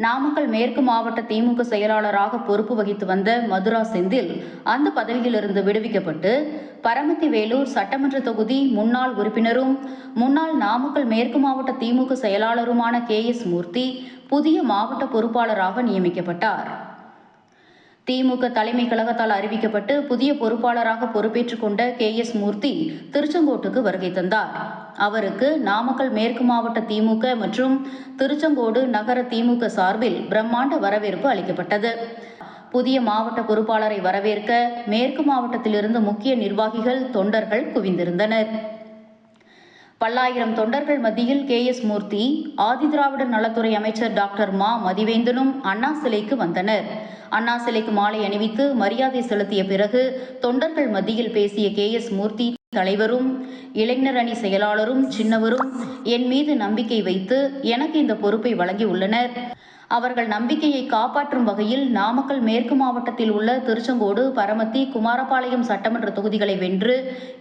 நாமக்கல் மேற்கு மாவட்ட திமுக செயலாளராக பொறுப்பு வகித்து வந்த மதுரா செந்தில் அந்த பதவியிலிருந்து விடுவிக்கப்பட்டு பரமத்தி வேலூர் சட்டமன்ற தொகுதி முன்னாள் உறுப்பினரும் முன்னாள் நாமக்கல் மேற்கு மாவட்ட திமுக செயலாளருமான KS மூர்த்தி புதிய மாவட்ட பொறுப்பாளராக நியமிக்கப்பட்டார். திமுக தலைமை கழகத்தால் அறிவிக்கப்பட்டு புதிய பொறுப்பாளராக பொறுப்பேற்றுக் கொண்ட KS மூர்த்தி திருச்செங்கோட்டுக்கு வருகை தந்தார். அவருக்கு நாமக்கல் மேற்கு மாவட்ட திமுக மற்றும் திருச்செங்கோடு நகர திமுக சார்பில் பிரம்மாண்ட வரவேற்பு அளிக்கப்பட்டது. புதிய மாவட்ட பொறுப்பாளரை வரவேற்க மேற்கு மாவட்டத்திலிருந்து முக்கிய நிர்வாகிகள், தொண்டர்கள் குவிந்திருந்தனர். பல்லாயிரம் தொண்டர்கள் மத்தியில் KS மூர்த்தி, ஆதிதிராவிடர் நலத்துறை அமைச்சர் டாக்டர் மா. மதிவேந்தனும் அண்ணா சிலைக்கு வந்தனர். அண்ணா சிலைக்கு மாலை அணிவித்து மரியாதை செலுத்திய பிறகு தொண்டர்கள் மத்தியில் பேசிய KS மூர்த்தி, தலைவரும் இளைஞர் அணி செயலாளரும் சின்னவரும் என் மீது நம்பிக்கை வைத்து எனக்கு இந்த பொறுப்பை வழங்கியுள்ளனர். அவர்கள் நம்பிக்கையை காப்பாற்றும் வகையில் நாமக்கல் மேற்கு மாவட்டத்தில் உள்ள திருச்செங்கோடு, பரமத்தி, குமாரபாளையம் சட்டமன்ற தொகுதிகளை வென்று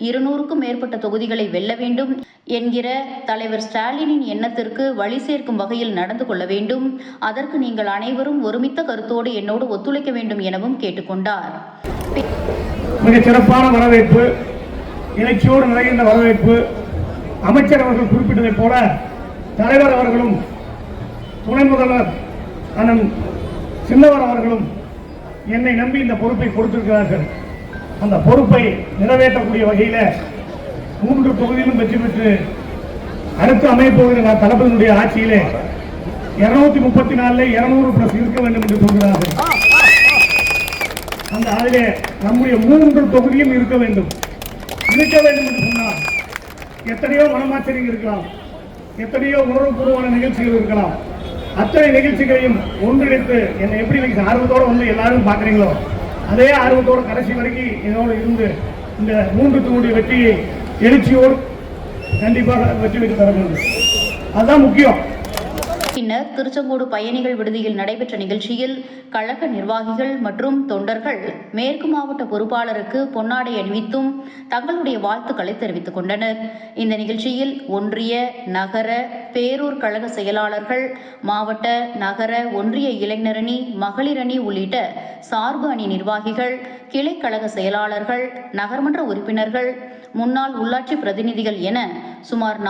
200க்கும் மேற்பட்ட தொகுதிகளை வெல்ல வேண்டும் என்கிற தலைவர் ஸ்டாலினின் எண்ணத்திற்கு வழி சேர்க்கும் வகையில் நடந்து கொள்ள வேண்டும். அதற்கு நீங்கள் அனைவரும் ஒருமித்த கருத்தோடு என்னோடு ஒத்துழைக்க வேண்டும் எனவும் கேட்டுக்கொண்டார். மிக சிறப்பான வரவேற்பு, இணைச்சியோடு நிறைந்த வரவேற்பு. அமைச்சர் அவர்கள் குறிப்பிட்டதைப் போல தலைவர் அவர்களும் துணை முதல்வர் அண்ணன் சின்னவர் அவர்களும் என்னை நம்பி இந்த பொறுப்பை கொடுத்திருக்கிறார்கள். அந்த பொறுப்பை நிறைவேற்றக்கூடிய வகையில் 3 தொகுதியிலும் வெற்றி பெற்று அடுத்து அமையப்போகிற தளபதியினுடைய ஆட்சியிலே 234 200+ இருக்க வேண்டும் என்று சொல்கிறார்கள். அந்த அதிலே நம்முடைய 3 தொகுதியும் இருக்க வேண்டும் என்று சொன்னால் எத்தனையோ மனமாச்சரியங்கள் இருக்கலாம், எத்தனையோ உணர்வுபூர்வமான நிகழ்ச்சிகள் இருக்கலாம். அத்தனை நிகழ்ச்சிகளையும் ஒன்றிணைத்து என்னை எப்படி ஆர்வத்தோடு வந்து எல்லாரும் பார்க்குறீங்களோ அதே ஆர்வத்தோடு கடைசி வரைக்கும் என்னோடு இருந்து இந்த 3 தொகுதி வெற்றியை எழுச்சியோடு கண்டிப்பாக வெற்றி பெற்று தர வேண்டும். அதுதான் முக்கியம். பின்னர் திருச்செங்கோடு பயணிகள் விடுதியில் நடைபெற்ற நிகழ்ச்சியில் கழக நிர்வாகிகள் மற்றும் தொண்டர்கள் மேற்கு மாவட்ட பொறுப்பாளருக்கு பொன்னாடை அணிவித்தும் தங்களுடைய வாழ்த்துக்களை தெரிவித்துக் கொண்டனர். இந்த நிகழ்ச்சியில் ஒன்றிய, நகர, பேரூர் கழக செயலாளர்கள், மாவட்ட, நகர, ஒன்றிய இளைஞரணி, மகளிர் அணி உள்ளிட்ட சார்பு அணி நிர்வாகிகள், கிளை கழக செயலாளர்கள், நகர்மன்ற உறுப்பினர்கள், முன்னாள் உள்ளாட்சி பிரதிநிதிகள் என சுமார்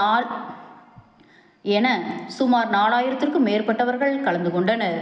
4000க்கும் மேற்பட்டவர்கள் கலந்து கொண்டனர்.